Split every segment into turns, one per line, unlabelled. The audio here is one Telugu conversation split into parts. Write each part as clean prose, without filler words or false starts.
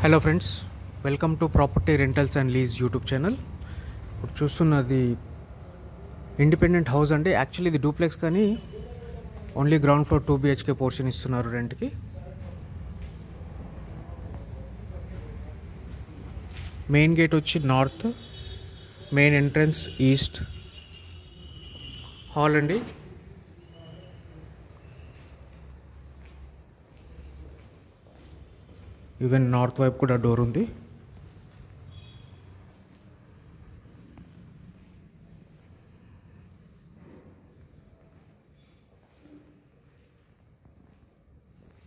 Hello friends, welcome to property rentals and lease YouTube channel. ఇప్పుడు చూస్తున్నది ఇండిపెండెంట్ హౌస్ అండి. యాక్చువల్లీ ఇది డూప్లెక్స్, కానీ only ground floor 2 BHK portion ఇస్తున్నారు రెంట్కి. మెయిన్ గేట్ వచ్చి north, main entrance east. Hall అండి. ఈవెన్ నార్త్ వైపు కూడా డోర్ ఉంది.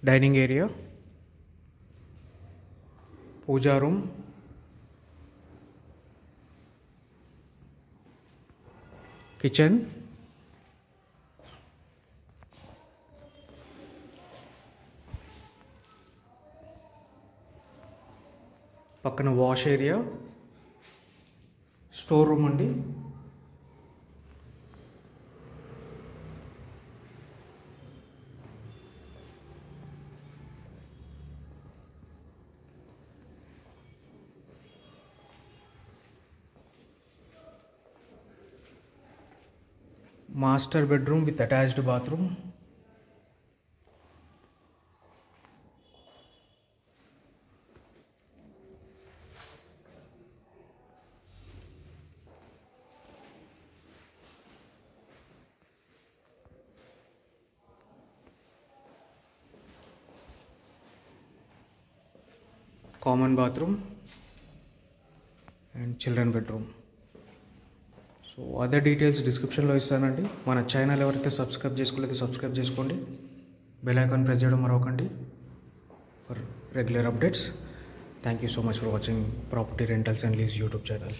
డైనింగ్ ఏరియా, పూజా రూమ్, కిచెన్, పక్కన వాష్ ఏరియా, స్టోర్ రూమ్ అండి. Master bedroom with attached bathroom. Common bathroom and children bedroom. So other details డిస్క్రిప్షన్లో ఇస్తానండి. మన ఛానల్ ఎవరైతే సబ్స్క్రైబ్ చేసుకోలేదో సబ్స్క్రైబ్ చేసుకోండి. బెల్ ఐకాన్ ప్రెస్ చేయడం మరొకండి for regular updates. Thank you so much for watching property rentals and lease YouTube channel.